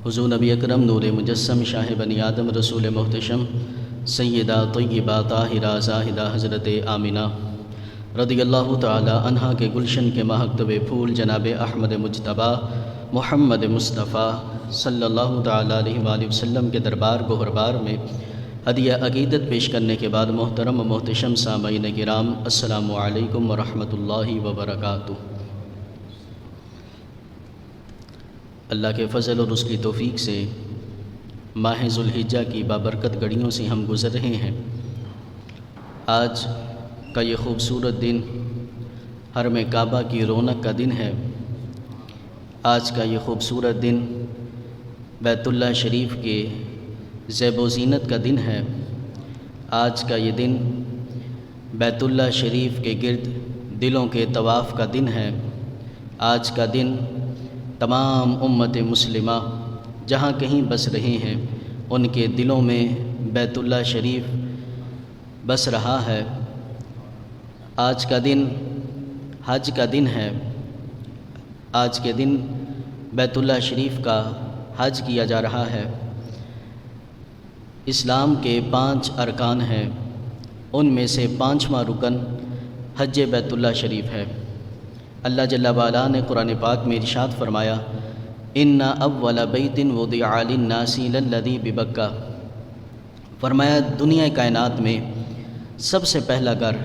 حضور نبی اکرم نور مجسم شاہ بنی آدم رسول محتشم سیدہ طیبہ طاہرہ زاہدہ حضرت آمنہ رضی اللہ تعالی عنہا کے گلشن کے مہکتب پھول جناب احمد مجتبیٰ محمد مصطفیٰ صلی اللہ تعالی علیہ وآلہ وسلم کے دربار گوہربار میں ہدیہ عقیدت پیش کرنے کے بعد محترم و محتشم سامعین کرام السلام علیکم ورحمۃ اللہ وبرکاتہ۔ اللہ کے فضل اور اس کی توفیق سے ماہ ذوالحجہ کی بابرکت گھڑیوں سے ہم گزر رہے ہیں۔ آج کا یہ خوبصورت دن حرم کعبہ کی رونق کا دن ہے۔ آج کا یہ خوبصورت دن بیت اللہ شریف کے زیب و زینت کا دن ہے۔ آج کا یہ دن بیت اللہ شریف کے گرد دلوں کے طواف کا دن ہے۔ آج کا دن تمام امت مسلمہ جہاں کہیں بس رہے ہیں ان کے دلوں میں بیت اللہ شریف بس رہا ہے۔ آج کا دن حج کا دن ہے۔ آج کے دن بیت اللہ شریف کا حج کیا جا رہا ہے۔ اسلام کے 5 ارکان ہیں، ان میں سے 5واں رکن حج بیت اللہ شریف ہے۔ اللہ جل وعلا نے قرآن پاک میں ارشاد فرمایا ان اول بیت وضع للناس للذی ببکہ، فرمایا دنیا کائنات میں سب سے پہلا گھر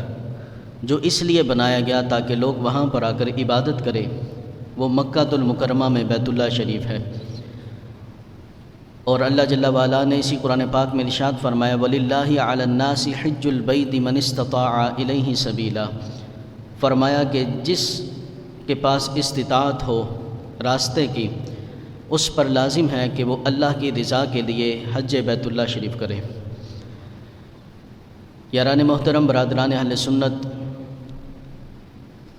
جو اس لیے بنایا گیا تاکہ لوگ وہاں پر آ کر عبادت کریں وہ مکہ المکرمہ میں بیت اللہ شریف ہے۔ اور اللہ جل وعلا نے اسی قرآن پاک میں ارشاد فرمایا وَلِلَّهِ عَلَى النَّاسِ حِجُّ الْبَيْتِ مَنِ اسْتَطَاعَ إِلَيْهِ سَبِيلًا، فرمایا کہ جس کے پاس استطاعت ہو راستے کی اس پر لازم ہے کہ وہ اللہ کی رضا کے لیے حج بیت اللہ شریف کرے۔ یاران محترم، برادران اہل سنت،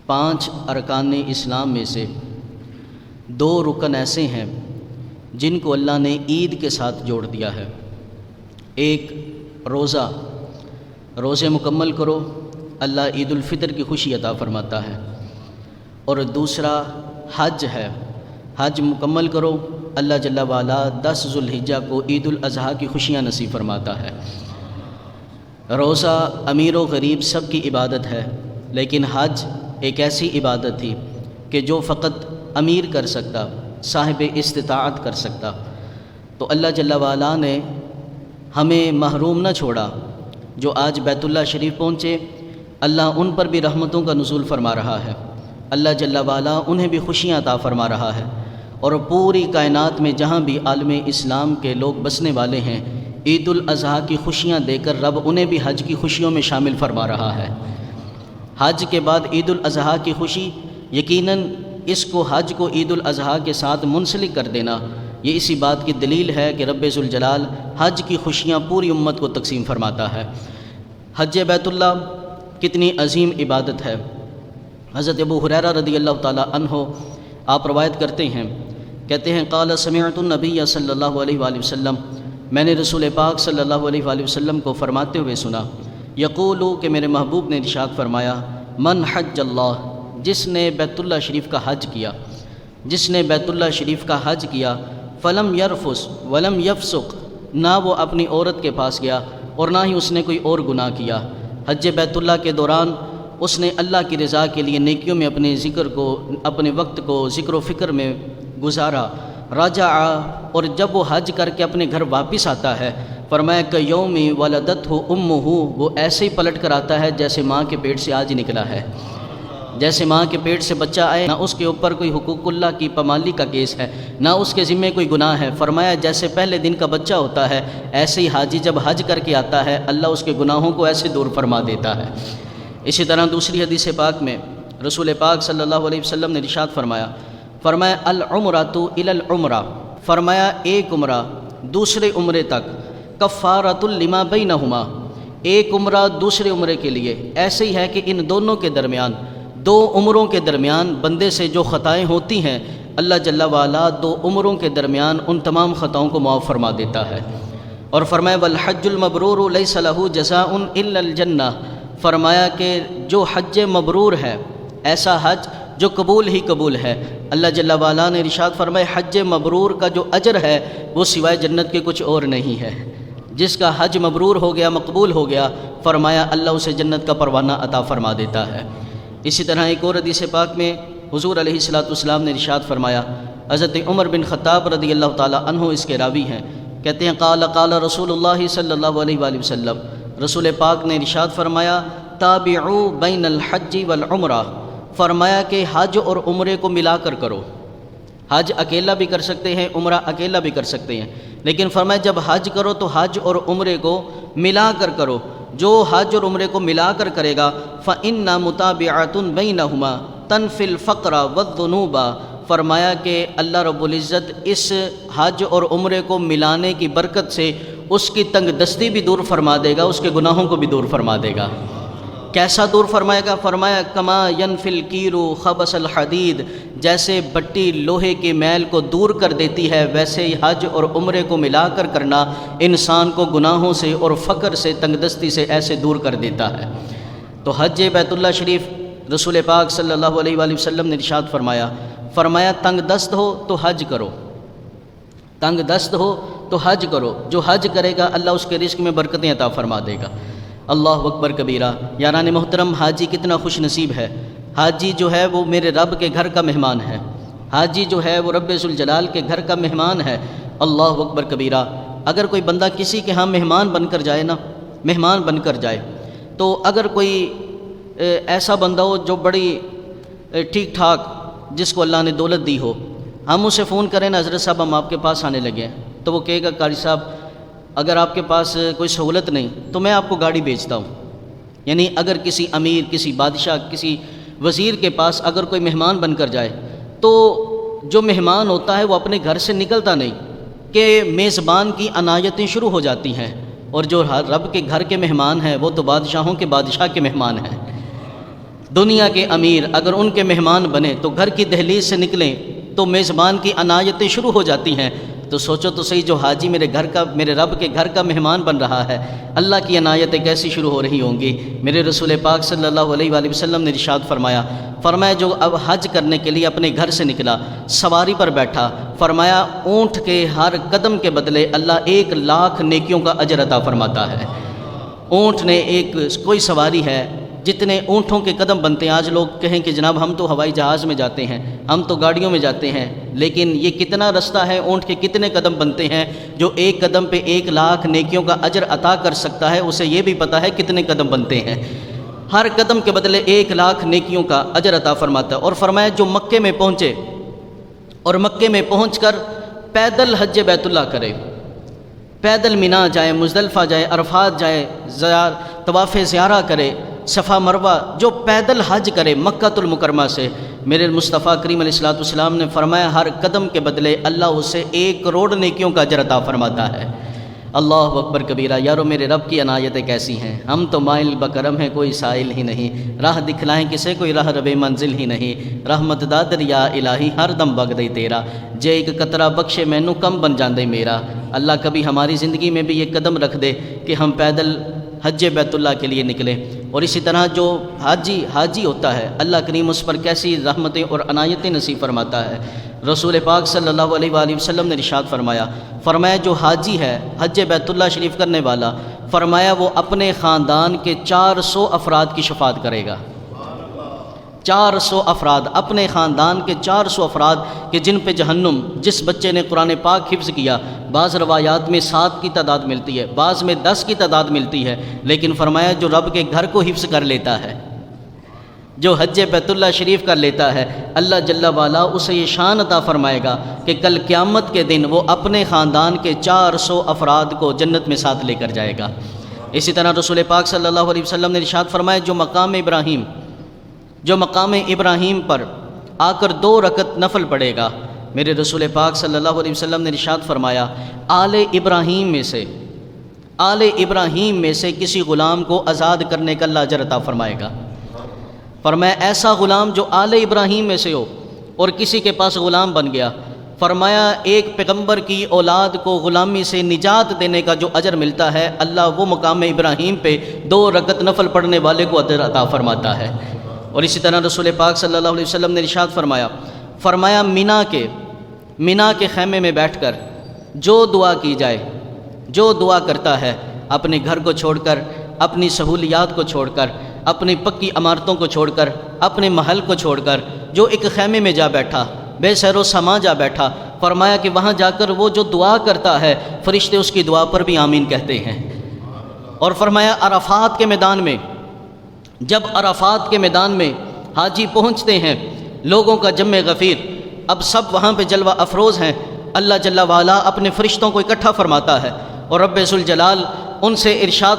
5 ارکان اسلام میں سے 2 رکن ایسے ہیں جن کو اللہ نے عید کے ساتھ جوڑ دیا ہے۔ ایک روزے مکمل کرو، اللہ عید الفطر کی خوشی عطا فرماتا ہے، اور دوسرا حج ہے، حج مکمل کرو، اللہ جل وعلا 10 ذوالحجہ کو عید الاضحیٰ کی خوشیاں نصیب فرماتا ہے۔ روزہ امیر و غریب سب کی عبادت ہے، لیکن حج ایک ایسی عبادت تھی کہ جو فقط امیر کر سکتا، صاحب استطاعت کر سکتا، تو اللہ جل وعلا نے ہمیں محروم نہ چھوڑا۔ جو آج بیت اللہ شریف پہنچے اللہ ان پر بھی رحمتوں کا نزول فرما رہا ہے، اللہ جل وعلا انہیں بھی خوشیاں عطا فرما رہا ہے، اور پوری کائنات میں جہاں بھی عالم اسلام کے لوگ بسنے والے ہیں عید الاضحیٰ کی خوشیاں دے کر رب انہیں بھی حج کی خوشیوں میں شامل فرما رہا ہے۔ حج کے بعد عید الاضحیٰ کی خوشی، یقیناً اس کو حج کو عید الاضحیٰ کے ساتھ منسلک کر دینا یہ اسی بات کی دلیل ہے کہ رب ذوالجلال حج کی خوشیاں پوری امت کو تقسیم فرماتا ہے۔ حج بیت اللہ کتنی عظیم عبادت ہے۔ حضرت ابو ہریرہ رضی اللہ تعالی عنہ آپ روایت کرتے ہیں، کہتے ہیں قال سمعت النبی صلی اللہ علیہ وآلہ وسلم، میں نے رسول پاک صلی اللہ علیہ وآلہ وسلم کو فرماتے ہوئے سنا، یقول کہ میرے محبوب نے ارشاد فرمایا من حج اللہ، جس نے بیت اللہ شریف کا حج کیا، جس نے بیت اللہ شریف کا حج کیا فلم یرفس ولم یفسق، نہ وہ اپنی عورت کے پاس گیا اور نہ ہی اس نے کوئی اور گناہ کیا۔ حج بیت اللہ کے دوران اس نے اللہ کی رضا کے لیے نیکیوں میں اپنے وقت کو ذکر و فکر میں گزارا۔ رجع، اور جب وہ حج کر کے اپنے گھر واپس آتا ہے فرمایا کہ یوم ولدتہ امہ، وہ ایسے ہی پلٹ کر آتا ہے جیسے ماں کے پیٹ سے آج نکلا ہے، جیسے ماں کے پیٹ سے بچہ آئے، نہ اس کے اوپر کوئی حقوق اللہ کی پامالی کا کیس ہے، نہ اس کے ذمے کوئی گناہ ہے۔ فرمایا جیسے پہلے دن کا بچہ ہوتا ہے ایسے ہی حاجی جب حج کر کے آتا ہے اللہ اس کے گناہوں کو ایسے دور فرما دیتا ہے۔ اسی طرح دوسری حدیث پاک میں رسول پاک صلی اللہ علیہ وسلم نے ارشاد فرمایا العمرۃ الی العمرہ، فرمایا ایک عمرہ دوسرے عمرے تک کفارۃ لما بینہما، ایک عمرہ دوسرے عمرے کے لیے ایسے ہی ہے کہ ان دونوں کے درمیان، 2 عمروں کے درمیان بندے سے جو خطائیں ہوتی ہیں اللہ جل وعلا 2 عمروں کے درمیان ان تمام خطاؤں کو معاف فرما دیتا ہے۔ اور فرمایا والحج المبرور لیس لہ جزاء الا الجنہ، فرمایا کہ جو حج مبرور ہے ایسا حج جو قبول ہی قبول ہے۔ اللہ جل وعلا نے ارشاد فرمائے حج مبرور کا جو اجر ہے وہ سوائے جنت کے کچھ اور نہیں ہے۔ جس کا حج مبرور ہو گیا، مقبول ہو گیا، فرمایا اللہ اسے جنت کا پروانہ عطا فرما دیتا ہے۔ اسی طرح ایک اور حدیث پاک میں حضور علیہ الصلوۃ والسلام نے ارشاد فرمایا، حضرت عمر بن خطاب رضی اللہ تعالی عنہ اس کے راوی ہیں، کہتے ہیں قال رسول اللہ صلی اللہ علیہ وآلہ وسلم، رسول پاک نے ارشاد فرمایا تابعوا بین الحج والعمرہ، فرمایا کہ حج اور عمرے کو ملا کر کرو۔ حج اکیلا بھی کر سکتے ہیں، عمرہ اکیلا بھی کر سکتے ہیں، لیکن فرمایا جب حج کرو تو حج اور عمرے کو ملا کر کرو۔ جو حج اور عمرے کو ملا کر کرے گا فإن متابعة بینہما تنفی الفقر والذنوب، فرمایا کہ اللہ رب العزت اس حج اور عمرے کو ملانے کی برکت سے اس کی تنگ دستی بھی دور فرما دے گا، اس کے گناہوں کو بھی دور فرما دے گا۔ کیسا دور فرمائے گا؟ فرمایا کما ینفی الکیر خبث الحدید، جیسے بٹی لوہے کے میل کو دور کر دیتی ہے، ویسے ہی حج اور عمرے کو ملا کر کرنا انسان کو گناہوں سے اور فقر سے، تنگ دستی سے ایسے دور کر دیتا ہے۔ تو حج بیت اللہ شریف رسول پاک صلی اللہ علیہ وآلہ وسلم نے ارشاد فرمایا تنگ دست ہو تو حج کرو، تنگ دست ہو تو حج کرو، جو حج کرے گا اللہ اس کے رزق میں برکتیں عطا فرما دے گا۔ اللہ اکبر کبیرہ۔ یاران محترم، حاجی کتنا خوش نصیب ہے۔ حاجی جو ہے وہ میرے رب کے گھر کا مہمان ہے، حاجی جو ہے وہ رب ذوالجلال کے گھر کا مہمان ہے۔ اللہ اکبر کبیرہ۔ اگر کوئی بندہ کسی کے ہاں مہمان بن کر جائے نا، مہمان بن کر جائے، تو اگر کوئی ایسا بندہ ہو جو بڑی ٹھیک ٹھاک، جس کو اللہ نے دولت دی ہو، ہم اسے فون کریں نا حضرت صاحب ہم آپ کے پاس آنے لگے ہیں، تو وہ کہے گا قاری صاحب اگر آپ کے پاس کوئی سہولت نہیں تو میں آپ کو گاڑی بھیجتا ہوں۔ یعنی اگر کسی امیر، کسی بادشاہ، کسی وزیر کے پاس اگر کوئی مہمان بن کر جائے تو جو مہمان ہوتا ہے وہ اپنے گھر سے نکلتا نہیں کہ میزبان کی عنایتیں شروع ہو جاتی ہیں، اور جو رب کے گھر کے مہمان ہیں وہ تو بادشاہوں کے بادشاہ کے مہمان ہیں۔ دنیا کے امیر اگر ان کے مہمان بنے تو گھر کی دہلیز سے نکلیں تو میزبان کی عنایتیں شروع ہو جاتی ہیں۔ تو سوچو تو صحیح، جو حاجی میرے رب کے گھر کا مہمان بن رہا ہے، اللہ کی عنایتیں کیسی شروع ہو رہی ہوں گی۔ میرے رسول پاک صلی اللہ علیہ وآلہ وسلم نے ارشاد فرمایا جو اب حج کرنے کے لیے اپنے گھر سے نکلا، سواری پر بیٹھا، فرمایا اونٹ کے ہر قدم کے بدلے اللہ 1,00,000 نیکیوں کا اجر عطا فرماتا ہے۔ اونٹ نے کوئی سواری ہے، جتنے اونٹوں کے قدم بنتے ہیں، آج لوگ کہیں کہ جناب ہم تو ہوائی جہاز میں جاتے ہیں، ہم تو گاڑیوں میں جاتے ہیں، لیکن یہ کتنا رستہ ہے، اونٹ کے کتنے قدم بنتے ہیں، جو ایک قدم پہ 1,00,000 نیکیوں کا اجر عطا کر سکتا ہے، اسے یہ بھی پتہ ہے کتنے قدم بنتے ہیں۔ ہر قدم کے بدلے 1,00,000 نیکیوں کا اجر عطا فرماتا ہے۔ اور فرمایا جو مکے میں پہنچے اور مکے میں پہنچ کر پیدل حج بیت اللہ کرے، پیدل مینا جائے، مزدلفہ جائے، عرفات جائے، طواف زیارہ کرے، صفا مروہ، جو پیدل حج کرے مکۃ المکرمہ سے، میرے مصطفیٰ کریم علیہ الصلوۃ والسلام نے فرمایا ہر قدم کے بدلے اللہ اسے 1 کروڑ نیکیوں کا اجر عطا فرماتا ہے۔ اللہ اکبر کبیرہ۔ یارو میرے رب کی عنایتیں کیسی ہیں، ہم تو مائل بکرم ہیں کوئی سائل ہی نہیں، راہ دکھلائیں کسے کوئی راہ رب منزل ہی نہیں، رحمت دادر یا الہی ہر دم بغدئی تیرا، جے ایک قطرہ بخشے مینوں کم بن جاندے میرا۔ اللہ کبھی ہماری زندگی میں بھی یہ قدم رکھ دے کہ ہم پیدل حج بیت اللہ کے لیے نکلیں۔ اور اسی طرح جو حاجی ہوتا ہے، اللہ کریم اس پر کیسی رحمتیں اور عنایتیں نصیب فرماتا ہے۔ رسول پاک صلی اللہ علیہ وآلہ وسلم نے ارشاد فرمایا جو حاجی ہے، حج بیت اللہ شریف کرنے والا، فرمایا وہ اپنے خاندان کے 400 افراد کی شفاعت کرے گا۔ 400 افراد، اپنے خاندان کے 400 افراد کہ جن پہ جہنم، جس بچے نے قرآن پاک حفظ کیا، بعض روایات میں 7 کی تعداد ملتی ہے، بعض میں 10 کی تعداد ملتی ہے، لیکن فرمایا جو رب کے گھر کو حفظ کر لیتا ہے، جو حج بیت اللہ شریف کر لیتا ہے، اللہ جل وعلا اسے یہ شان عطا فرمائے گا کہ کل قیامت کے دن وہ اپنے خاندان کے 400 افراد کو جنت میں ساتھ لے کر جائے گا۔ اسی طرح رسول پاک صلی اللہ علیہ وسلم نے ارشاد فرمایا جو مقام ابراہیم پر آ کر 2 رکعت نفل پڑھے گا، میرے رسول پاک صلی اللہ علیہ وسلم نے ارشاد فرمایا آل ابراہیم میں سے کسی غلام کو آزاد کرنے کا اللہ اجر عطا فرمائے گا۔ فرمایا ایسا غلام جو آل ابراہیم میں سے ہو اور کسی کے پاس غلام بن گیا، فرمایا ایک پیغمبر کی اولاد کو غلامی سے نجات دینے کا جو اجر ملتا ہے، اللہ وہ مقام ابراہیم پہ 2 رکعت نفل پڑھنے والے کو اجر عطا فرماتا ہے۔ اور اسی طرح رسول پاک صلی اللہ علیہ وسلم نے ارشاد فرمایا مینا کے خیمے میں بیٹھ کر جو دعا کی جائے، جو دعا کرتا ہے اپنے گھر کو چھوڑ کر، اپنی سہولیات کو چھوڑ کر، اپنی پکی عمارتوں کو چھوڑ کر، اپنے محل کو چھوڑ کر، جو ایک خیمے میں جا بیٹھا، بے سیر و سما جا بیٹھا، فرمایا کہ وہاں جا کر وہ جو دعا کرتا ہے فرشتے اس کی دعا پر بھی آمین کہتے ہیں۔ اور فرمایا عرفات کے میدان میں، جب عرفات کے میدان میں حاجی پہنچتے ہیں، لوگوں کا جمع غفیر، اب سب وہاں پہ جلوہ افروز ہیں، اللہ جل وعلا اپنے فرشتوں کو اکٹھا فرماتا ہے اور رب ذوالجلال ان سے ارشاد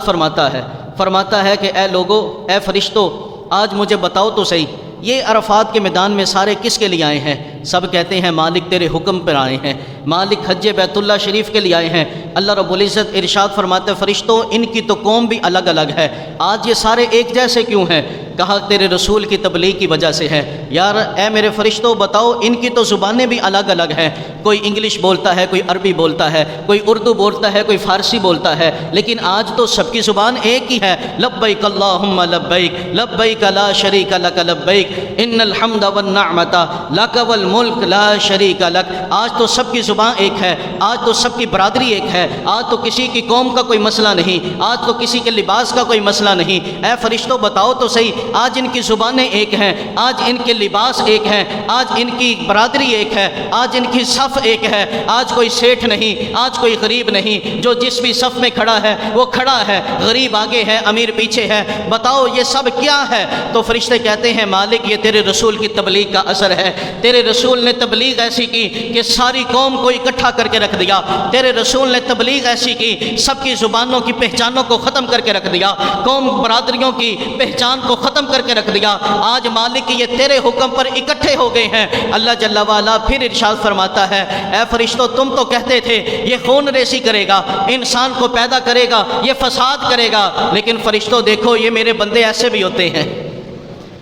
فرماتا ہے کہ اے لوگو، اے فرشتوں، آج مجھے بتاؤ تو صحیح، یہ عرفات کے میدان میں سارے کس کے لیے آئے ہیں؟ سب کہتے ہیں مالک تیرے حکم پر آئے ہیں، مالک حج بیت اللہ شریف کے لیے آئے ہیں۔ اللہ رب العزت ارشاد فرماتے فرشتوں، ان کی تو قوم بھی الگ الگ ہے، آج یہ سارے ایک جیسے کیوں ہیں؟ کہا تیرے رسول کی تبلیغ کی وجہ سے ہے۔ یار اے میرے فرشتوں بتاؤ، ان کی تو زبانیں بھی الگ الگ ہیں، کوئی انگلش بولتا ہے، کوئی عربی بولتا ہے، کوئی اردو بولتا ہے، کوئی فارسی بولتا ہے، لیکن آج تو سب کی زبان ایک ہی ہے، لبیک اللہم لبیک لبیک لا شریک لک لبیک ان الحمد والنعمت لک والملک لا شریک لک۔ آج تو سب کی زبان ایک ہے، آج تو سب کی برادری ایک ہے، آج تو کسی کی قوم کا کوئی مسئلہ نہیں، آج تو کسی کے لباس کا کوئی مسئلہ نہیں۔ اے فرشتوں بتاؤ تو صحیح، آج ان کی زبانیں ایک ہیں، آج ان کے لباس ایک ہیں، آج ان کی برادری ایک ہے، آج ان کی صف ایک ہے، آج کوئی سیٹھ نہیں، آج کوئی غریب نہیں، جو جس بھی صف میں کھڑا ہے وہ کھڑا ہے، غریب آگے ہے، امیر پیچھے ہے، بتاؤ یہ سب کیا ہے؟ تو فرشتے کہتے ہیں مالک یہ تیرے رسول کی تبلیغ کا اثر ہے، تیرے رسول نے تبلیغ ایسی کی کہ ساری قوم کو اکٹھا کر کے رکھ دیا، تیرے رسول نے تبلیغ ایسی کی سب کی زبانوں کی پہچانوں کو ختم کر کے رکھ دیا، قوم برادریوں کی پہچان کو ختم کر کے رکھ دیا۔ آج مالک یہ تیرے حکم پر اکٹھے ہو گئے ہیں۔ اللہ جل وعلا پھر ارشاد فرماتا ہے اے فرشتوں، تم تو کہتے تھے یہ خون ریزی کرے گا، انسان کو پیدا کرے گا، یہ فساد کرے گا، لیکن فرشتوں دیکھو یہ میرے بندے ایسے بھی ہوتے ہیں۔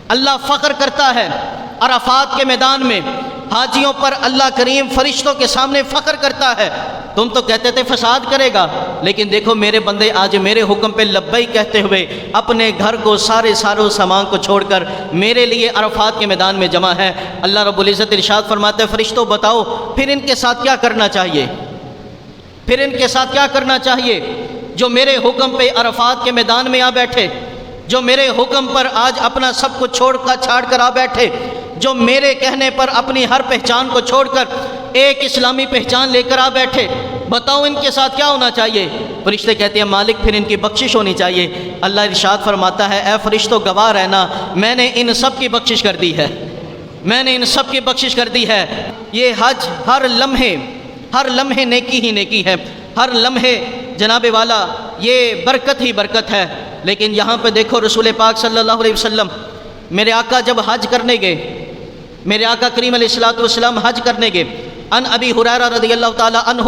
اللہ فخر کرتا ہے عرفات کے میدان میں حاجیوں پر، اللہ کریم فرشتوں کے سامنے فخر کرتا ہے، تم تو کہتے تھے فساد کرے گا، لیکن دیکھو میرے بندے آج میرے حکم پہ لبیک کہتے ہوئے اپنے گھر کو سارے سامان کو چھوڑ کر میرے لیے عرفات کے میدان میں جمع ہے۔ اللہ رب العزت ارشاد فرماتے ہیں فرشتوں بتاؤ پھر ان کے ساتھ کیا کرنا چاہیے، پھر ان کے ساتھ کیا کرنا چاہیے جو میرے حکم پہ عرفات کے میدان میں آ بیٹھے، جو میرے حکم پر آج اپنا سب کچھ چھاڑ کر آ بیٹھے، جو میرے کہنے پر اپنی ہر پہچان کو چھوڑ کر ایک اسلامی پہچان لے کر آ بیٹھے، بتاؤ ان کے ساتھ کیا ہونا چاہیے؟ فرشتے کہتے ہیں مالک پھر ان کی بخشش ہونی چاہیے۔ اللہ ارشاد فرماتا ہے اے فرشتوں گواہ رہنا، میں نے ان سب کی بخشش کر دی ہے، میں نے ان سب کی بخشش کر دی ہے۔ یہ حج ہر لمحے نیکی ہی نیکی ہے، ہر لمحے جناب والا یہ برکت ہی برکت ہے۔ لیکن یہاں پہ دیکھو رسول پاک صلی اللہ علیہ وسلم، میرے آقا جب حج کرنے گئے، میرے آقا کریم علیہ السلام حج کرنے گئے، ان ابی ہریرہ رضی اللہ تعالیٰ عنہ،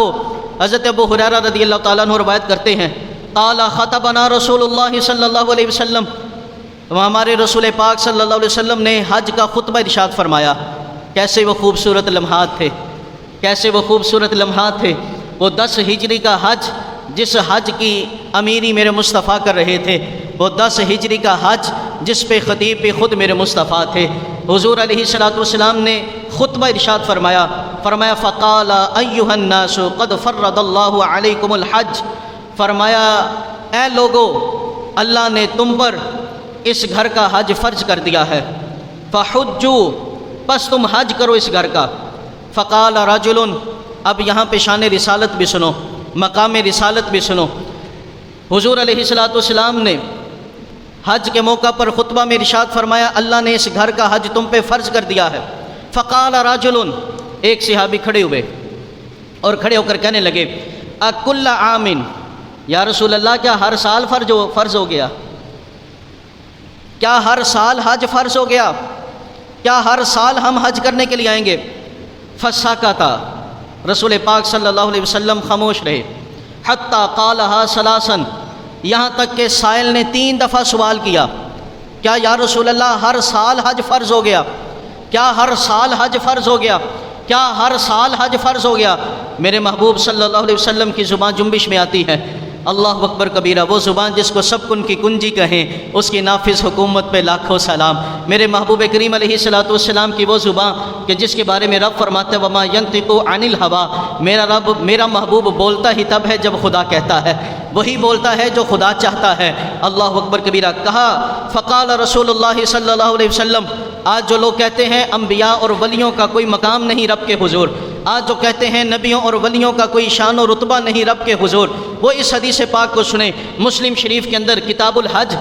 حضرت ابو ہریرہ رضی اللہ تعالیٰ عنہ روایت کرتے ہیں قال خطبنا رسول اللہ صلی اللہ علیہ وسلم، ہمارے رسول پاک صلی اللہ علیہ وسلم نے حج کا خطبہ ارشاد فرمایا۔ کیسے وہ خوبصورت لمحات تھے، کیسے وہ خوبصورت لمحات تھے، وہ 10 ہجری کا حج جس حج کی امیری میرے مصطفیٰ کر رہے تھے، وہ 10 ہجری کا حج جس پہ خطیب پہ خود میرے مصطفیٰ تھے۔ حضور علیہ السلام نے خطبہ ارشاد فرمایا فقال ایھا الناس قد فرض اللہ علیکم الحج، فرمایا اے لوگو اللہ نے تم پر اس گھر کا حج فرض کر دیا ہے، فحجوا، پس تم حج کرو اس گھر کا۔ فقال رجل، اب یہاں پہ شان رسالت بھی سنو، مقام رسالت بھی سنو۔ حضور علیہ السلام نے حج کے موقع پر خطبہ میں ارشاد فرمایا اللہ نے اس گھر کا حج تم پہ فرض کر دیا ہے۔ فقال رجل، ایک صحابی کھڑے ہوئے اور کھڑے ہو کر کہنے لگے اکل عام، یا رسول اللہ کیا ہر سال فرض ہو گیا؟ کیا ہر سال حج فرض ہو گیا؟ کیا ہر سال ہم حج کرنے کے لیے آئیں گے؟ فسکتا، رسول پاک صلی اللہ علیہ وسلم خاموش رہے، حتی قالہا ثلاثا، یہاں تک کہ سائل نے 3 دفعہ سوال کیا، کیا یا رسول اللہ ہر سال حج فرض ہو گیا؟ کیا ہر سال حج فرض ہو گیا؟ کیا ہر سال حج فرض ہو گیا؟ میرے محبوب صلی اللہ علیہ وسلم کی زبان جنبش میں آتی ہے، اللہ اکبر کبیرہ، وہ زبان جس کو سب کن کی کنجی کہیں، اس کی نافذ حکومت پہ لاکھوں سلام۔ میرے محبوب کریم علیہ الصلوۃ والسلام کی وہ زبان کہ جس کے بارے میں رب فرماتا ہے وما ینطق عن الہوی، میرا محبوب بولتا ہی تب ہے جب خدا کہتا ہے، وہی بولتا ہے جو خدا چاہتا ہے۔ اللہ اکبر کبیرہ۔ کہا فقال رسول اللہ صلی اللہ علیہ وسلم، آج جو لوگ کہتے ہیں انبیاء اور ولیوں کا کوئی مقام نہیں رب کے حضور، آج جو کہتے ہیں نبیوں اور ولیوں کا کوئی شان و رتبہ نہیں رب کے حضور، وہ اس حدیث پاک کو سنیں۔ مسلم شریف کے اندر کتاب الحج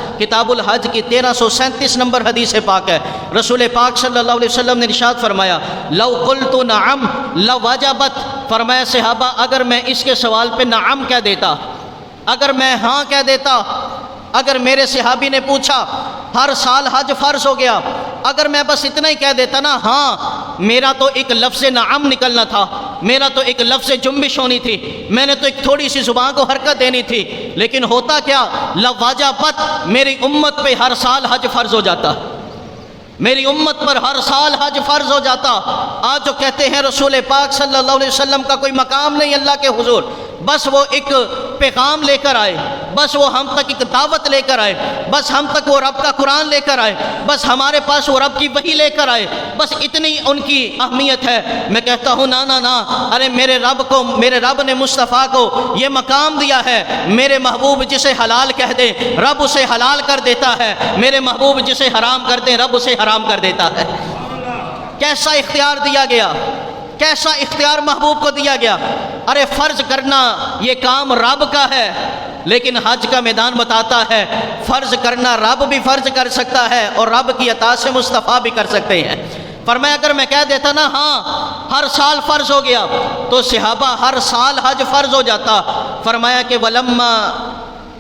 کی 1337 نمبر حدیث پاک ہے۔ رسول پاک صلی اللہ علیہ وسلم نے ارشاد فرمایا لو قلت نعم لوجبت، فرمایا صحابہ اگر میں اس کے سوال پہ نعم کہہ دیتا، اگر میں ہاں کہہ دیتا، اگر میرے صحابی نے پوچھا ہر سال حج فرض ہو گیا، اگر میں بس اتنا ہی کہہ دیتا نا ہاں، میرا تو ایک لفظ نعم نکلنا تھا، میرا تو ایک لفظ جنبش ہونی تھی، میں نے تو ایک تھوڑی سی زبان کو حرکت دینی تھی، لیکن ہوتا کیا لواجبت، میری امت پہ ہر سال حج فرض ہو جاتا، میری امت پر ہر سال حج فرض ہو جاتا۔ آج جو کہتے ہیں رسول پاک صلی اللہ علیہ وسلم کا کوئی مقام نہیں اللہ کے حضور، بس وہ ایک پیغام لے کر آئے، بس وہ ہم تک ایک دعوت لے کر آئے، بس ہم تک وہ رب کا قرآن لے کر آئے، بس ہمارے پاس وہ رب کی وحی لے کر آئے، بس اتنی ان کی اہمیت ہے۔ میں کہتا ہوں نا نا نا، ارے میرے رب نے مصطفیٰ کو یہ مقام دیا ہے، میرے محبوب جسے حلال کہہ دے رب اسے حلال کر دیتا ہے، میرے محبوب جسے حرام کر دے رب اسے حرام کر دیتا ہے۔ کیسا اختیار دیا گیا، کیسا اختیار محبوب کو دیا گیا۔ ارے فرض کرنا یہ کام رب کا ہے، لیکن حج کا میدان بتاتا ہے فرض کرنا رب بھی فرض کر سکتا ہے اور رب کی عطا سے مصطفیٰ بھی کر سکتے ہیں۔ فرمایا اگر میں کہہ دیتا نا ہاں ہر سال فرض ہو گیا تو صحابہ ہر سال حج فرض ہو جاتا۔ فرمایا کہ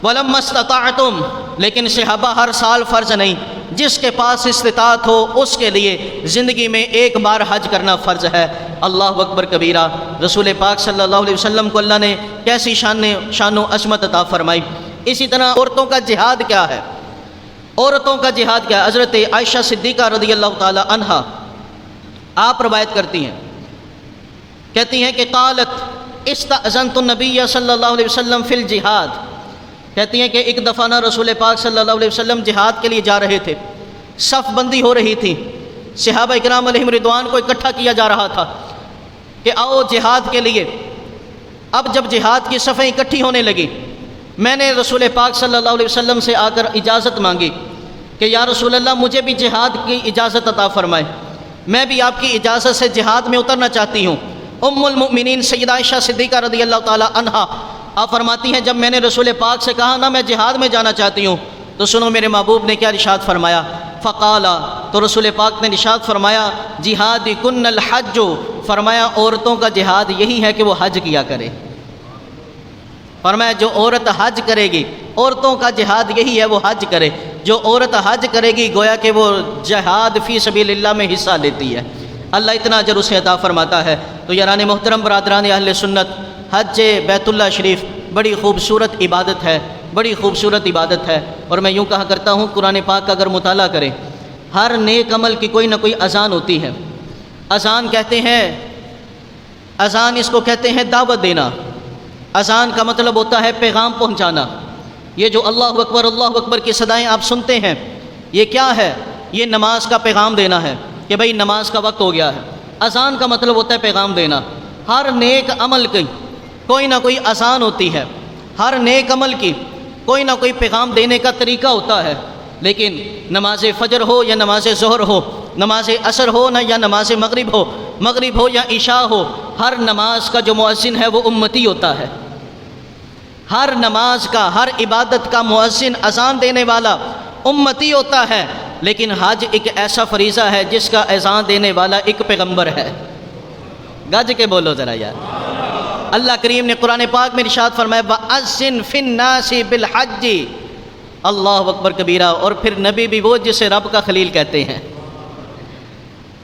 ولما استطعتم، لیکن صحابہ ہر سال فرض نہیں، جس کے پاس استطاعت ہو اس کے لیے زندگی میں ایک بار حج کرنا فرض ہے۔ اللہ اکبر کبیرہ۔ رسول پاک صلی اللہ علیہ وسلم کو اللہ نے کیسی شان و عظمت عطا فرمائی۔ اسی طرح عورتوں کا جہاد کیا ہے، عورتوں کا جہاد کیا ہے۔ حضرت عائشہ صدیقہ رضی اللہ تعالی عنہا آپ روایت کرتی ہیں، کہتی ہیں کہ قالت استأذنت النبی صلی اللہ علیہ وسلم فی الجہاد، کہتی ہیں کہ ایک دفعہ نا رسول پاک صلی اللہ علیہ وسلم جہاد کے لیے جا رہے تھے، صف بندی ہو رہی تھی، صحابہ اکرام علیہم رضوان کو اکٹھا کیا جا رہا تھا کہ آؤ جہاد کے لیے۔ اب جب جہاد کی صفیں اکٹھی ہونے لگی، میں نے رسول پاک صلی اللہ علیہ وسلم سے آ کر اجازت مانگی کہ یا رسول اللہ مجھے بھی جہاد کی اجازت عطا فرمائے، میں بھی آپ کی اجازت سے جہاد میں اترنا چاہتی ہوں۔ ام المؤمنین سیدہ عائشہ صدیقہ رضی اللہ تعالی عنہا آپ فرماتی ہیں جب میں نے رسول پاک سے کہا نا میں جہاد میں جانا چاہتی ہوں، تو سنو میرے محبوب نے کیا ارشاد فرمایا، فقالا، تو رسول پاک نے ارشاد فرمایا جہاد کن الحج، فرمایا عورتوں کا جہاد یہی ہے کہ وہ حج کیا کرے۔ فرمایا جو عورت حج کرے گی، عورتوں کا جہاد یہی ہے وہ حج کرے، جو عورت حج کرے گی گویا کہ وہ جہاد فی سبیل اللہ میں حصہ لیتی ہے، اللہ اتنا اجر اسے عطا فرماتا ہے۔ تو یاران محترم برادران اہل سنت، حج بیت اللہ شریف بڑی خوبصورت عبادت ہے، بڑی خوبصورت عبادت ہے، اور میں یوں کہا کرتا ہوں قرآن پاک کا اگر مطالعہ کریں، ہر نیک عمل کی کوئی نہ کوئی اذان ہوتی ہے۔ اذان کہتے ہیں، اذان اس کو کہتے ہیں دعوت دینا، اذان کا مطلب ہوتا ہے پیغام پہنچانا۔ یہ جو اللہ اکبر کی صدائیں آپ سنتے ہیں، یہ کیا ہے؟ یہ نماز کا پیغام دینا ہے کہ بھئی نماز کا وقت ہو گیا ہے۔ اذان کا مطلب ہوتا ہے پیغام دینا۔ ہر نیک عمل کی کوئی نہ کوئی اذان ہوتی ہے، ہر نیک عمل کی کوئی نہ کوئی پیغام دینے کا طریقہ ہوتا ہے، لیکن نماز فجر ہو یا نماز ظہر ہو، نماز عصر ہو نہ یا نماز مغرب ہو یا عشاء ہو، ہر نماز کا جو مؤذن ہے وہ امتی ہوتا ہے۔ ہر نماز کا، ہر عبادت کا مؤذن، اذان دینے والا امتی ہوتا ہے، لیکن حج ایک ایسا فریضہ ہے جس کا اذان دینے والا ایک پیغمبر ہے۔ گج کے بولو ذرا یار۔ اللہ کریم نے قرآن پاک میں ارشاد فرمایا وَأَذِّن فِي النَّاسِ بِالْحَجِّ، اللہ اکبر کبیرہ۔ اور پھر نبی بھی وہ جسے رب کا خلیل کہتے ہیں،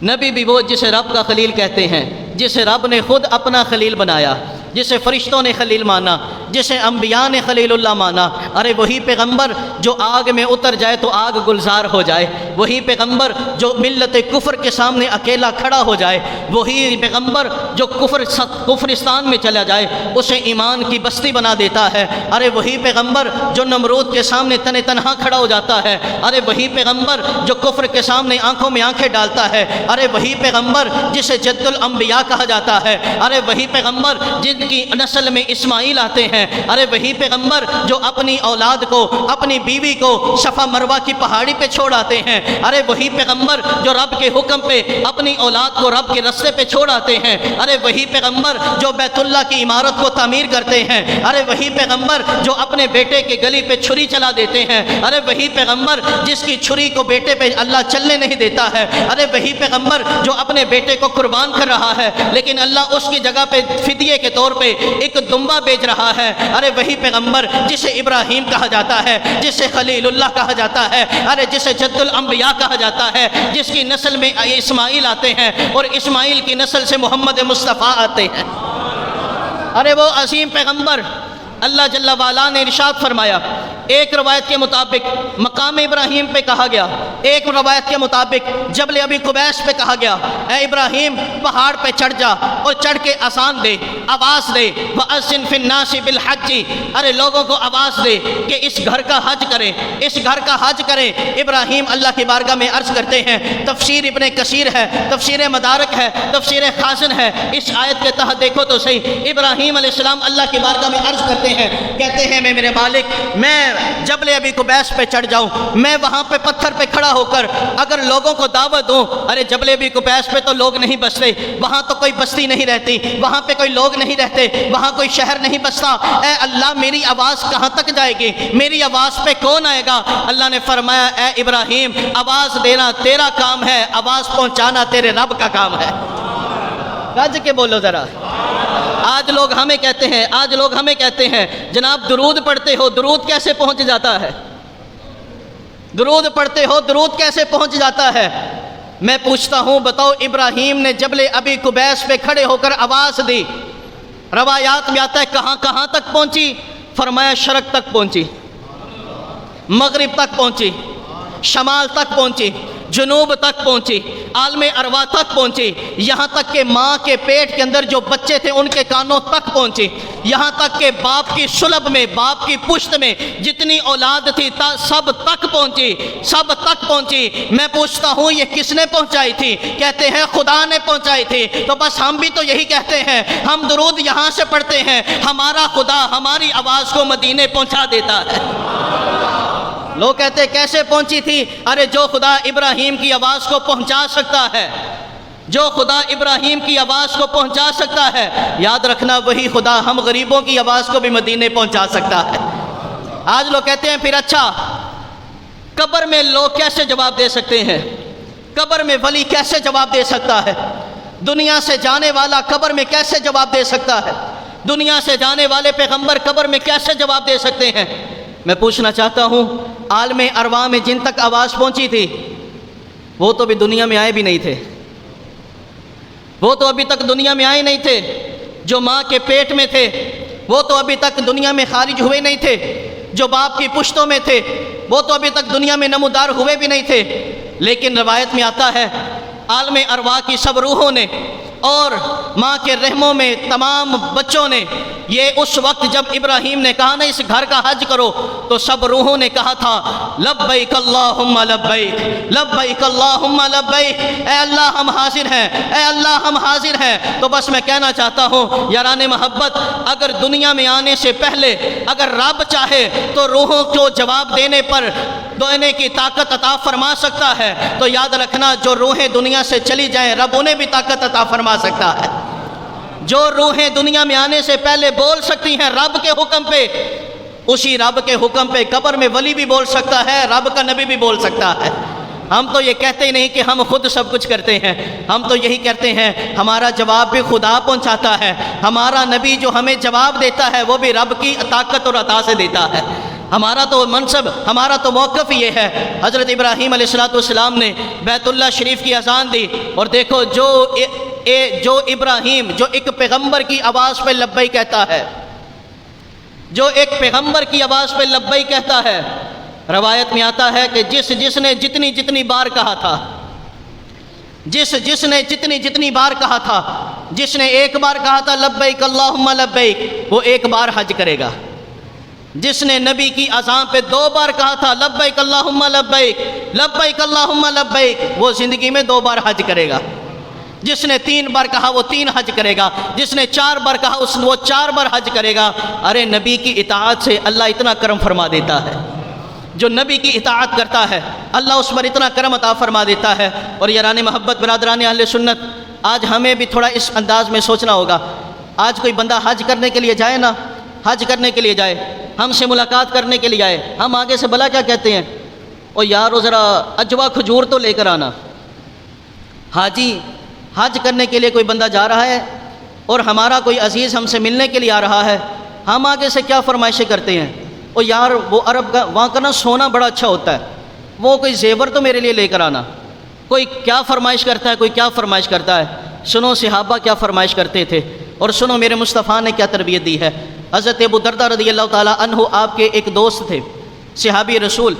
نبی بھی وہ جسے رب کا خلیل کہتے ہیں، جسے رب نے خود اپنا خلیل بنایا۔ جسے فرشتوں نے خلیل مانا، جسے انبیاء نے خلیل اللہ مانا، ارے وہی پیغمبر جو آگ میں اتر جائے تو آگ گلزار ہو جائے، وہی پیغمبر جو ملت کفر کے سامنے اکیلا کھڑا ہو جائے، وہی پیغمبر جو کفرستان میں چلا جائے اسے ایمان کی بستی بنا دیتا ہے، ارے وہی پیغمبر جو نمرود کے سامنے تنہا کھڑا ہو جاتا ہے، ارے وہی پیغمبر جو کفر کے سامنے آنکھوں میں آنکھیں ڈالتا ہے، ارے وہی پیغمبر جسے جد الانبیاء کہا جاتا ہے، ارے وہی پیغمبر جن کی نسل میں اسماعیل آتے ہیں، ارے وہی پیغمبر جو اپنی اولاد کو، اپنی بیوی کو صفا مروہ کی پہاڑی پہ چھوڑ آتے ہیں، ارے وہی پیغمبر جو رب کے حکم پہ اپنی اولاد کو رب کے رستے پہ چھوڑ آتے ہیں، ارے وہی پیغمبر جو بیت اللہ کی عمارت کو تعمیر کرتے ہیں، ارے وہی پیغمبر جو اپنے بیٹے کے گلی پہ چھری چلا دیتے ہیں، ارے وہی پیغمبر جس کی چھری کو بیٹے پہ اللہ چلنے نہیں دیتا ہے، ارے وہی پیغمبر جو اپنے بیٹے کو قربان کر رہا ہے لیکن اللہ اس کی جگہ پہ فدیے کے طور پہ ایک دمبا بیچ رہا ہے، ارے وہی پیغمبر جسے ابراہیم کہا جاتا ہے، جسے خلیل اللہ کہا جاتا ہے، ارے جسے جد الانبیاء کہا جاتا ہے، جس کی نسل میں اسماعیل آتے ہیں اور اسماعیل کی نسل سے محمد مصطفیٰ آتے ہیں، ارے وہ عظیم پیغمبر اللہ جل وعلا نے ارشاد فرمایا، ایک روایت کے مطابق مقام ابراہیم پہ کہا گیا، ایک روایت کے مطابق جبل ابی قبیس پہ کہا گیا، اے ابراہیم پہاڑ پہ چڑھ جا اور چڑھ کے اذان دے، آواز دے، وَأَذِّن فِي النَّاسِ بِالْحَجِّ، ارے لوگوں کو آواز دے کہ اس گھر کا حج کریں، اس گھر کا حج کریں۔ ابراہیم اللہ کی بارگاہ میں عرض کرتے ہیں، تفسیر ابن کثیر ہے، تفسیر مدارک ہے، تفسیر خازن ہے، اس آیت کے تحت دیکھو تو صحیح، ابراہیم علیہ السلام اللہ کی بارگاہ میں عرض کرتے ہیں، کہتے ہیں میں میرے مالک، میں جبل ابی قبیس پہ چڑھ جاؤں، میں وہاں پہ پتھر پہ کھڑا ہو کر اگر لوگوں کو دعوت دوں، ارے جبل ابی قبیس پہ تو لوگ نہیں بستے، وہاں تو کوئی بستی نہیں رہتی، وہاں پہ کوئی لوگ نہیں رہتے، وہاں کوئی شہر نہیں بستا، اے اللہ میری آواز کہاں تک جائے گی، میری آواز پہ کون آئے گا؟ اللہ نے فرمایا، اے ابراہیم آواز دینا تیرا کام ہے، آواز پہنچانا تیرے رب کا کام ہے۔ گج کے بولو ذرا۔ آج لوگ ہمیں کہتے ہیں جناب درود پڑھتے ہو، درود کیسے پہنچ جاتا ہے؟ درود پڑھتے ہو، درود کیسے پہنچ جاتا ہے؟ میں پوچھتا ہوں، بتاؤ ابراہیم نے جبل ابی قبیس پہ کھڑے ہو کر آواز دی، روایات میں آتا ہے کہاں کہاں تک پہنچی؟ فرمایا شرق تک پہنچی، مغرب تک پہنچی، شمال تک پہنچی، جنوب تک پہنچی، عالم ارواح تک پہنچی، یہاں تک کہ ماں کے پیٹ کے اندر جو بچے تھے ان کے کانوں تک پہنچی، یہاں تک کہ باپ کی صلب میں، باپ کی پشت میں جتنی اولاد تھی سب تک پہنچی، سب تک پہنچی۔ میں پوچھتا ہوں یہ کس نے پہنچائی تھی؟ کہتے ہیں خدا نے پہنچائی تھی۔ تو بس ہم بھی تو یہی کہتے ہیں، ہم درود یہاں سے پڑھتے ہیں، ہمارا خدا ہماری آواز کو مدینے پہنچا دیتا ہے۔ لوگ کہتے ہیں کیسے پہنچی تھی؟ ارے جو خدا ابراہیم کی آواز کو پہنچا سکتا ہے، جو خدا ابراہیم کی آواز کو پہنچا سکتا ہے، یاد رکھنا وہی خدا ہم غریبوں کی آواز کو بھی مدینے پہنچا سکتا ہے۔ آج لوگ کہتے ہیں پھر اچھا قبر میں لوگ کیسے جواب دے سکتے ہیں؟ قبر میں ولی کیسے جواب دے سکتا ہے؟ دنیا سے جانے والا قبر میں کیسے جواب دے سکتا ہے؟ دنیا سے جانے والے پیغمبر قبر میں کیسے جواب دے سکتے ہیں؟ میں پوچھنا چاہتا ہوں، عالم ارواح میں جن تک آواز پہنچی تھی وہ تو ابھی دنیا میں آئے بھی نہیں تھے، وہ تو ابھی تک دنیا میں آئے نہیں تھے، جو ماں کے پیٹ میں تھے وہ تو ابھی تک دنیا میں خارج ہوئے نہیں تھے، جو باپ کی پشتوں میں تھے وہ تو ابھی تک دنیا میں نمودار ہوئے بھی نہیں تھے، لیکن روایت میں آتا ہے عالم ارواح کی سب روحوں نے اور ماں کے رحموں میں تمام بچوں نے، یہ اس وقت جب ابراہیم نے کہا نا اس گھر کا حج کرو تو سب روحوں نے کہا تھا لبیک اللہم لبیک، لبیک اللہم لبیک، اے اللہ ہم حاضر ہیں، اے اللہ ہم حاضر ہیں۔ تو بس میں کہنا چاہتا ہوں یاران محبت، اگر دنیا میں آنے سے پہلے اگر رب چاہے تو روحوں کو جواب دینے کی طاقت عطا فرما سکتا ہے، تو یاد رکھنا جو روحیں دنیا سے چلی جائیں رب انہیں بھی طاقت عطا فرما سکتا ہے۔ جو روحیں دنیا میں آنے سے پہلے بول سکتی ہیں رب کے حکم پہ، اسی رب کے حکم پہ قبر میں ولی بھی بول سکتا ہے، رب کا نبی بھی بول سکتا ہے۔ ہم تو یہ کہتے ہی نہیں کہ ہم خود سب کچھ کرتے ہیں، ہم تو یہی کہتے ہیں ہمارا جواب بھی خدا پہنچاتا ہے، ہمارا نبی جو ہمیں جواب دیتا ہے وہ بھی رب کی طاقت اور عطا سے دیتا ہے۔ ہمارا تو منصب، ہمارا تو موقف یہ ہے۔ حضرت ابراہیم علیہ السلام نے بیت اللہ شریف کی اذان دی اور دیکھو جو جو ابراہیم جو ایک پیغمبر کی آواز پہ لبیک کہتا ہے، جو ایک پیغمبر کی آواز پہ لبیک کہتا ہے، روایت میں آتا ہے کہ جس نے جتنی بار کہا تھا، جس نے جتنی بار کہا تھا، جس نے ایک بار کہا تھا لبیک اللہم لبیک، وہ ایک بار حج کرے گا۔ جس نے نبی کی اذان پہ 2 بار کہا تھا لبیک اللہم لبیک، لبیک اللہم لبیک، وہ زندگی میں 2 بار حج کرے گا۔ جس نے 3 بار کہا وہ 3 حج کرے گا۔ جس نے 4 بار کہا وہ 4 بار حج کرے گا۔ ارے نبی کی اطاعت سے اللہ اتنا کرم فرما دیتا ہے، جو نبی کی اطاعت کرتا ہے اللہ اس پر اتنا کرم عطا فرما دیتا ہے۔ اور یاران محبت، برادران اہل سنت، آج ہمیں بھی تھوڑا اس انداز میں سوچنا ہوگا۔ آج کوئی بندہ حج کرنے کے لیے جائے نا، حج کرنے کے لیے جائے، ہم سے ملاقات کرنے کے لیے جائے، ہم آگے سے بھلا کیا کہتے ہیں؟ او یارو ذرا اجوا کھجور تو لے کر آنا۔ حاجی حج کرنے کے لیے کوئی بندہ جا رہا ہے اور ہمارا کوئی عزیز ہم سے ملنے کے لیے آ رہا ہے، ہم آگے سے کیا فرمائشیں کرتے ہیں؟ او یار وہ عرب کا وہاں کا نا سونا بڑا اچھا ہوتا ہے، وہ کوئی زیور تو میرے لیے لے کر آنا۔ کوئی کیا فرمائش کرتا ہے، کوئی کیا فرمائش کرتا ہے۔ سنو صحابہ کیا فرمائش کرتے تھے، اور سنو میرے مصطفیٰ نے کیا تربیت دی ہے۔ حضرت ابو دردہ رضی اللہ تعالیٰ عنہ آپ کے ایک دوست تھے، صحابی رسول،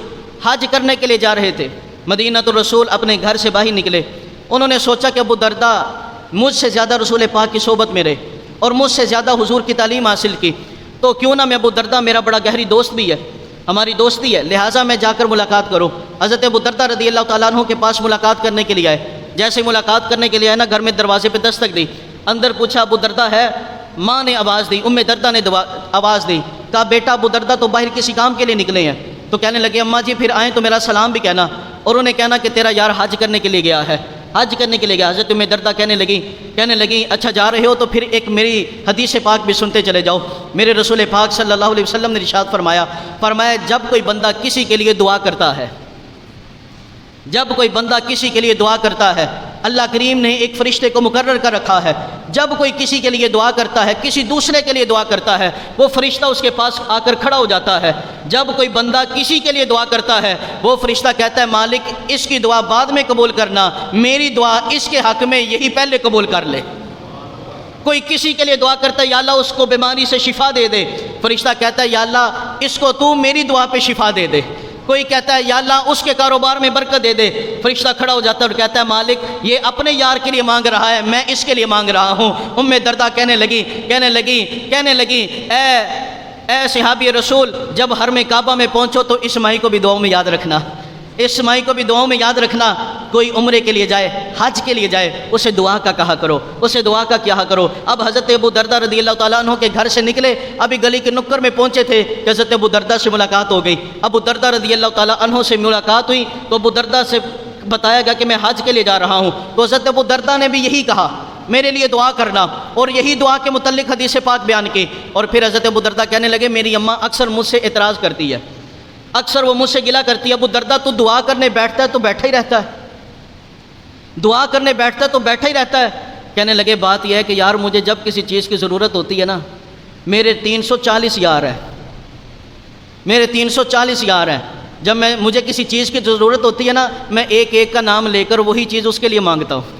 حج کرنے کے لیے جا رہے تھے۔ مدینہ الرسول اپنے گھر سے باہر نکلے، انہوں نے سوچا کہ ابو دردہ مجھ سے زیادہ رسول پاک کی صحبت میں رہے اور مجھ سے زیادہ حضور کی تعلیم حاصل کی، تو کیوں نہ میں ابو دردہ میرا بڑا گہری دوست بھی ہے، ہماری دوستی ہے، لہٰذا میں جا کر ملاقات کروں۔ حضرت ابو دردہ رضی اللہ تعالیٰ عنہ کے پاس ملاقات کرنے کے لیے آئے۔ جیسے ملاقات کرنے کے لیے آئے نا، گھر میں دروازے پہ دستک دی، اندر پوچھا ابو دردہ ہے؟ ماں نے آواز دی، دردہ نے آواز دی، کہا بیٹا ابو دردہ تو باہر کسی کام کے لیے نکلے ہیں۔ تو کہنے لگے اماں جی پھر آئیں تو میرا سلام بھی کہنا، اور انہیں کہنا کہ تیرا یار حج کرنے کے لیے گیا ہے، حج کرنے کے لیے گیا۔ حضرت دردہ کہنے لگی اچھا جا رہے ہو تو پھر ایک میری حدیث پاک بھی سنتے چلے جاؤ۔ میرے رسول پاک صلی اللہ علیہ وسلم نے ارشاد فرمایا جب کوئی بندہ کسی کے لیے دعا کرتا ہے، جب کوئی بندہ کسی کے لیے دعا کرتا ہے، اللہ کریم نے ایک فرشتے کو مقرر کر رکھا ہے، جب کوئی کسی کے لیے دعا کرتا ہے، کسی دوسرے کے لیے دعا کرتا ہے، وہ فرشتہ اس کے پاس آ کر کھڑا ہو جاتا ہے۔ جب کوئی بندہ کسی کے لیے دعا کرتا ہے، وہ فرشتہ کہتا ہے مالک اس کی دعا بعد میں قبول کرنا، میری دعا اس کے حق میں یہی پہلے قبول کر لے۔ کوئی کسی کے لیے دعا کرتا ہے یا اللہ اس کو بیماری سے شفا دے دے، فرشتہ کہتا ہے یا اللہ اس کو تو میری دعا پہ شفا دے دے۔ کوئی کہتا ہے یا اللہ اس کے کاروبار میں برکت دے دے، فرشتہ کھڑا ہو جاتا ہے اور کہتا ہے مالک یہ اپنے یار کے لیے مانگ رہا ہے، میں اس کے لیے مانگ رہا ہوں۔ دردہ کہنے لگی اے صحابی رسول، جب حرم کعبہ میں پہنچو تو اس مائی کو بھی دعاؤں میں یاد رکھنا، اس مائی کو بھی دعاؤں میں یاد رکھنا۔ کوئی عمرے کے لیے جائے، حج کے لیے جائے، اسے دعا کا کہا کرو، اسے دعا کا کیا کرو۔ اب حضرت ابو دردہ رضی اللہ تعالیٰ عنہ کے گھر سے نکلے، ابھی گلی کے نکر میں پہنچے تھے کہ حضرت ابو دردہ سے ملاقات ہو گئی۔ ابو دردہ رضی اللہ تعالیٰ عنہ سے ملاقات ہوئی تو ابو دردہ سے بتایا گیا کہ میں حج کے لیے جا رہا ہوں، تو حضرت ابو دردہ نے بھی یہی کہا میرے لیے دعا کرنا، اور یہی دعا کے متعلق حدیث پاک بیان کی۔ اور پھر حضرت ابو دردہ کہنے لگے میری اماں اکثر مجھ سے اعتراض کرتی ہے، اکثر وہ مجھ سے گلہ کرتی ہے، ابو دردہ تو دعا کرنے بیٹھتا ہے تو بیٹھا ہی رہتا ہے، دعا کرنے بیٹھتا ہے تو بیٹھا ہی رہتا ہے۔ کہنے لگے بات یہ ہے کہ یار مجھے جب کسی چیز کی ضرورت ہوتی ہے نا، میرے 340 یار ہیں، میرے 340 یار ہیں، جب مجھے کسی چیز کی ضرورت ہوتی ہے نا، میں ایک ایک کا نام لے کر وہی چیز اس کے لیے مانگتا ہوں،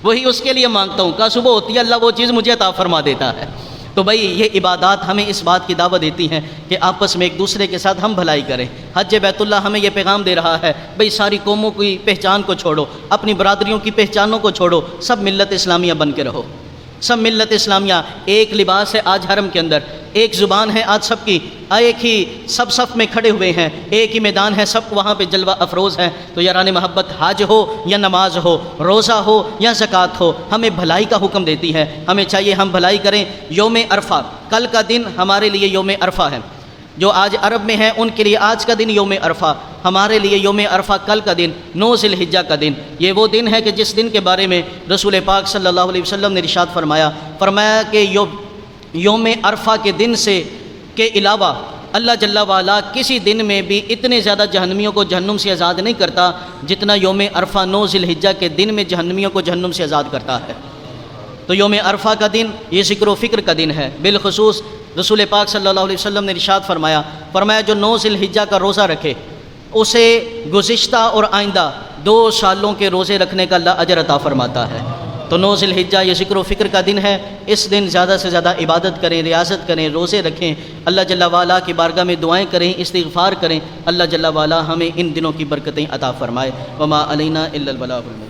وہی اس کے لیے مانگتا ہوں، کا صبح ہوتی ہے اللہ وہ چیز مجھے عطا فرما دیتا ہے۔ تو بھائی یہ عبادات ہمیں اس بات کی دعوت دیتی ہیں کہ آپس میں ایک دوسرے کے ساتھ ہم بھلائی کریں۔ حج بیت اللہ ہمیں یہ پیغام دے رہا ہے بھائی ساری قوموں کی پہچان کو چھوڑو، اپنی برادریوں کی پہچانوں کو چھوڑو، سب ملت اسلامیہ بن کے رہو، سب ملت اسلامیہ۔ ایک لباس ہے آج حرم کے اندر، ایک زبان ہے آج سب کی، ایک ہی سب صف میں کھڑے ہوئے ہیں، ایک ہی میدان ہے، سب وہاں پہ جلوہ افروز ہیں۔ تو یاران محبت، حج ہو یا نماز ہو، روزہ ہو یا زکوٰۃ ہو، ہمیں بھلائی کا حکم دیتی ہے، ہمیں چاہیے ہم بھلائی کریں۔ یوم عرفہ، کل کا دن ہمارے لیے یوم عرفہ ہے، جو آج عرب میں ہیں ان کے لیے آج کا دن یوم عرفہ، ہمارے لیے یوم عرفہ کل کا دن 9 ذی الحجہ کا دن۔ یہ وہ دن ہے کہ جس دن کے بارے میں رسول پاک صلی اللہ علیہ وسلم نے ارشاد فرمایا کہ یوم عرفہ کے دن سے کے علاوہ اللہ جل وعلا کسی دن میں بھی اتنے زیادہ جہنمیوں کو جہنم سے آزاد نہیں کرتا جتنا یوم عرفہ 9 ذی الحجہ کے دن میں جہنمیوں کو جہنم سے آزاد کرتا ہے۔ تو یوم عرفہ کا دن یہ ذکر و فکر کا دن ہے، بالخصوص رسول پاک صلی اللہ علیہ وسلم نے ارشاد فرمایا جو 9 ذی الحجہ کا روزہ رکھے اسے گزشتہ اور آئندہ 2 سالوں کے روزے رکھنے کا اللہ اجر عطا فرماتا ہے۔ تو 9 ذی الحجہ یہ ذکر و فکر کا دن ہے، اس دن زیادہ سے زیادہ عبادت کریں، ریاضت کریں، روزے رکھیں، اللہ جل وعلا کی بارگاہ میں دعائیں کریں، استغفار کریں، اللہ جل وعلا ہمیں ان دنوں کی برکتیں عطا فرمائے۔ وما علینا الا البلاغ المبین۔